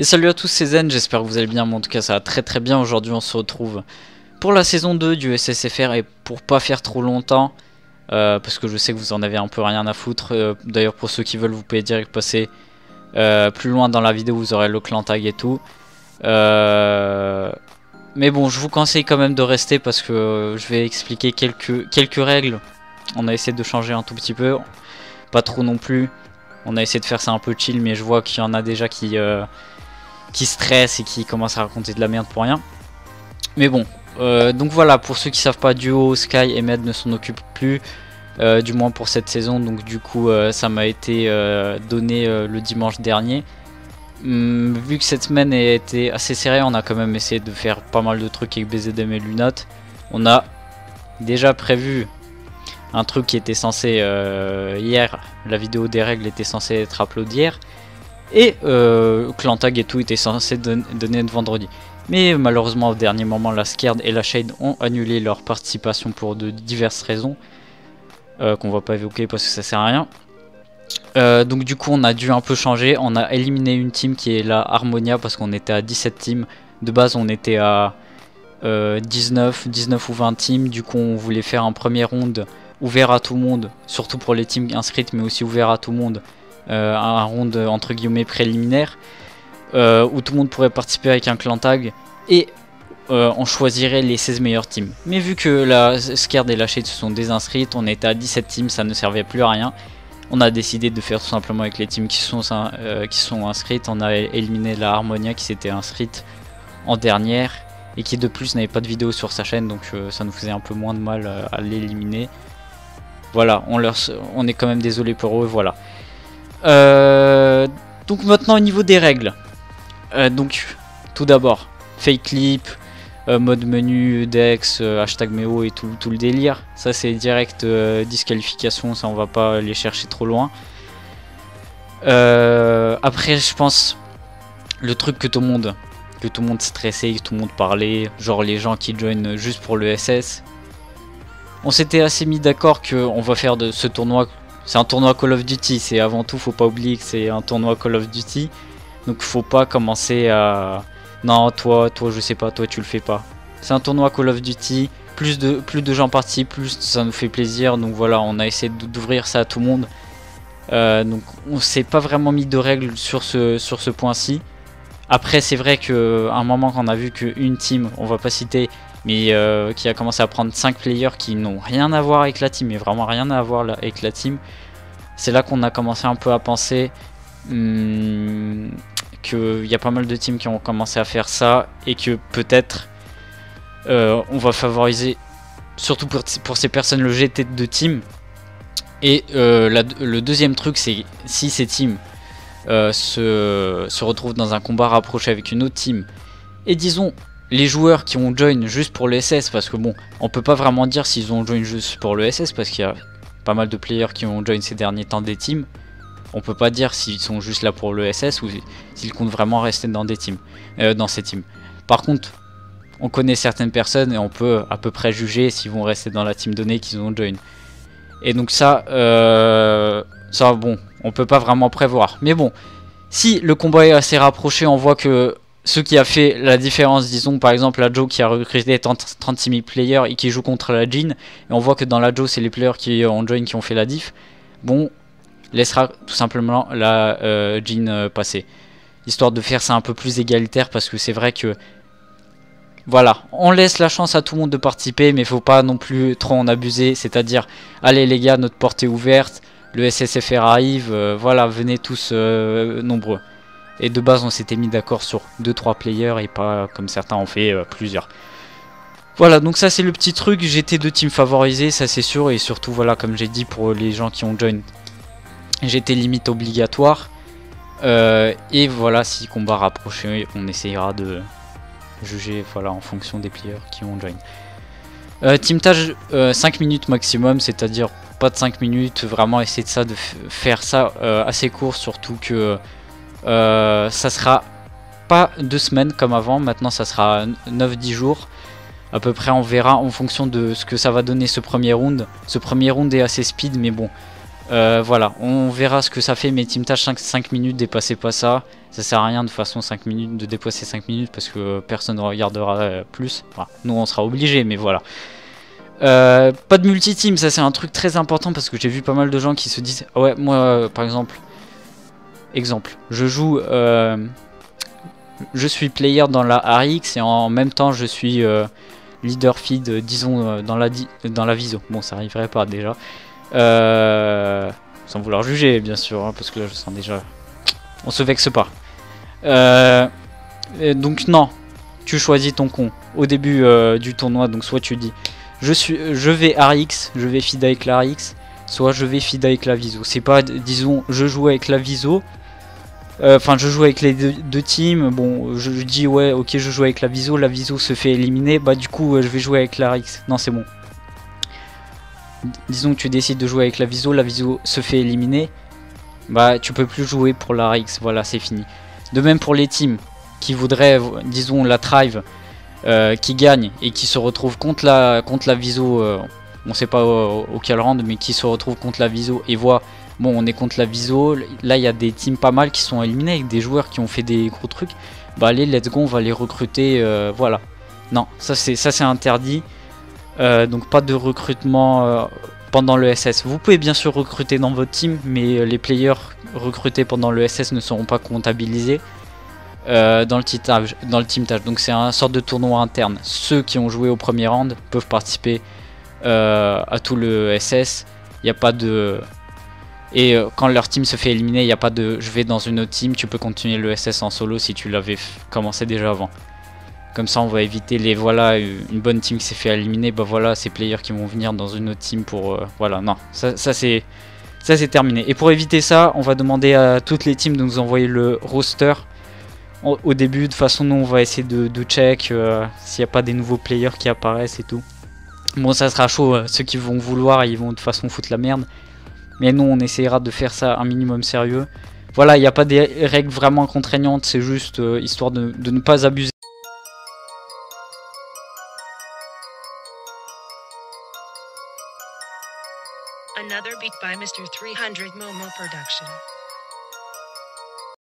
Et salut à tous, c'est Zen, j'espère que vous allez bien, mais en tout cas ça va très bien. Aujourd'hui on se retrouve pour la saison 2 du SSFR et pour pas faire trop longtemps, parce que je sais que vous en avez un peu rien à foutre. D'ailleurs pour ceux qui veulent, vous pouvez direct passer plus loin dans la vidéo, vous aurez le clan tag et tout. Mais bon, je vous conseille quand même de rester parce que je vais expliquer quelques règles. On a essayé de changer un tout petit peu, pas trop non plus. On a essayé de faire ça un peu chill, mais je vois qu'il y en a déjà qui stressent et qui commencent à raconter de la merde pour rien. Mais bon, donc voilà, pour ceux qui savent pas, Duo, Sky et Med ne s'en occupent plus, du moins pour cette saison. Donc du coup, ça m'a été donné le dimanche dernier. Vu que cette semaine a été assez serrée, on a quand même essayé de faire pas mal de trucs avec BZM et Lunat. On a déjà prévu un truc qui était censé hier, la vidéo des règles était censée être upload hier, et clan tag et tout était censé donner de vendredi. Mais malheureusement au dernier moment, la Scared et la Shade ont annulé leur participation pour de diverses raisons qu'on va pas évoquer parce que ça sert à rien. Donc du coup on a dû un peu changer, on a éliminé une team qui est la Harmonia parce qu'on était à 17 teams. De base on était à 19 ou 20 teams, du coup on voulait faire un premier round ouvert à tout le monde, surtout pour les teams inscrites, mais aussi ouvert à tout le monde, un round entre guillemets préliminaire, où tout le monde pourrait participer avec un clan tag, et on choisirait les 16 meilleures teams. Mais vu que la Scared et la Shade se sont désinscrites, on était à 17 teams, ça ne servait plus à rien. On a décidé de faire tout simplement avec les teams qui sont inscrites. On a éliminé la Harmonia qui s'était inscrite en dernière, et qui de plus n'avait pas de vidéo sur sa chaîne, donc ça nous faisait un peu moins de mal à l'éliminer. Voilà, on est quand même désolé pour eux, voilà. Donc maintenant au niveau des règles, donc tout d'abord fake clip, mode menu, dex, hashtag méo et tout le délire. Ça c'est direct disqualification, ça on va pas aller chercher trop loin. Après je pense le truc que tout le monde stressait, que tout le monde parlait, genre les gens qui joignent juste pour le SS. On s'était assez mis d'accord qu'on va faire de ce tournoi, c'est un tournoi Call of Duty, c'est avant tout, faut pas oublier que c'est un tournoi Call of Duty, donc faut pas commencer à non toi je sais pas, toi tu le fais pas. C'est un tournoi Call of Duty, plus de gens participent, plus ça nous fait plaisir, donc voilà, on a essayé d'ouvrir ça à tout le monde. Donc on s'est pas vraiment mis de règles sur ce point-ci. Après c'est vrai qu'à un moment qu'on a vu qu'une team, on va pas citer, mais qui a commencé à prendre 5 players qui n'ont rien à voir avec la team, mais vraiment rien à voir avec la team, c'est là qu'on a commencé un peu à penser qu'il y a pas mal de teams qui ont commencé à faire ça, et que peut-être on va favoriser, surtout pour ces personnes, le GT de team. Et le deuxième truc, c'est si ces teams se retrouvent dans un combat rapproché avec une autre team, et disons les joueurs qui ont join juste pour le SS, parce que bon, on peut pas vraiment dire s'ils ont join juste pour le SS parce qu'il y a pas mal de players qui ont join ces derniers temps des teams. On peut pas dire s'ils sont juste là pour le SS ou s'ils comptent vraiment rester dans des teams, dans ces teams. Par contre, on connaît certaines personnes et on peut à peu près juger s'ils vont rester dans la team donnée qu'ils ont join. Et donc ça bon, on peut pas vraiment prévoir. Mais bon, si le combat est assez rapproché, on voit que ce qui a fait la différence, disons par exemple la Joe qui a recruté 36 000 players et qui joue contre la Jean, et on voit que dans la Joe c'est les players qui ont join qui ont fait la diff, bon, laissera tout simplement la Jean passer, histoire de faire ça un peu plus égalitaire, parce que c'est vrai que voilà, on laisse la chance à tout le monde de participer, mais faut pas non plus trop en abuser, c'est-à-dire allez les gars, notre porte est ouverte, le SSFR arrive, voilà, venez tous nombreux. Et de base on s'était mis d'accord sur 2-3 players et pas comme certains ont fait plusieurs. Voilà, donc ça c'est le petit truc, j'étais de team favorisé, ça c'est sûr, et surtout voilà, comme j'ai dit, pour les gens qui ont join, j'étais limite obligatoire. Et voilà, si combat rapproché, on essayera de juger, voilà, en fonction des players qui ont join. Teamtage 5 minutes maximum, c'est-à-dire pas de 5 minutes, vraiment essayer de faire ça assez court, surtout que ça sera pas 2 semaines comme avant, maintenant ça sera 9-10 jours à peu près. On verra en fonction de ce que ça va donner ce premier round. Ce premier round est assez speed, mais bon, Voilà, on verra ce que ça fait, mais team tâche 5 minutes, dépassez pas ça. Ça sert à rien de façon 5 minutes, de dépasser 5 minutes parce que personne ne regardera plus. Enfin, nous on sera obligé, mais voilà. Pas de multi-team, ça c'est un truc très important parce que j'ai vu pas mal de gens qui se disent ah ouais, moi par exemple, je joue, je suis player dans la RX et en même temps je suis leader feed, disons dans la viso. Bon, ça arriverait pas déjà. Sans vouloir juger bien sûr, hein, parce que là je sens déjà, on se vexe pas. Donc non, tu choisis ton con au début du tournoi, donc soit tu dis je vais RX, je vais feed avec la RX, soit je vais feed avec la viso. C'est pas, disons, je joue avec la viso, enfin je joue avec les deux teams, bon je dis ouais ok je joue avec la viso se fait éliminer, bah du coup je vais jouer avec la RX. Non, c'est bon. Disons que tu décides de jouer avec la viso se fait éliminer, bah tu peux plus jouer pour la RX, voilà, c'est fini. De même pour les teams qui voudraient, disons, la Thrive, qui gagne et qui se retrouve contre la viso, on sait pas auquel round, mais qui se retrouve contre la viso et voit, bon on est contre la viso, là il y a des teams pas mal qui sont éliminés avec des joueurs qui ont fait des gros trucs, bah allez let's go, on va les recruter, voilà. Non, ça c'est interdit, donc pas de recrutement pendant le SS. Vous pouvez bien sûr recruter dans votre team, mais les players recrutés pendant le SS ne seront pas comptabilisés dans le team tâche. Donc c'est un sorte de tournoi interne. Ceux qui ont joué au premier round peuvent participer à tout le SS. Il n'y a pas de... Et quand leur team se fait éliminer, il n'y a pas de je vais dans une autre team, tu peux continuer le SS en solo si tu l'avais commencé déjà avant. Comme ça on va éviter les voilà, une bonne team qui s'est fait éliminer, bah voilà, ces players qui vont venir dans une autre team pour... voilà, non, ça c'est terminé. Et pour éviter ça, on va demander à toutes les teams de nous envoyer le roster au début. De toute façon, nous on va essayer de check s'il n'y a pas des nouveaux players qui apparaissent et tout. Bon, ça sera chaud, ceux qui vont vouloir, ils vont de toute façon foutre la merde. Mais nous on essaiera de faire ça un minimum sérieux. Voilà, il n'y a pas des règles vraiment contraignantes, c'est juste histoire de ne pas abuser. Another beat by Mr. 300 Momo Production.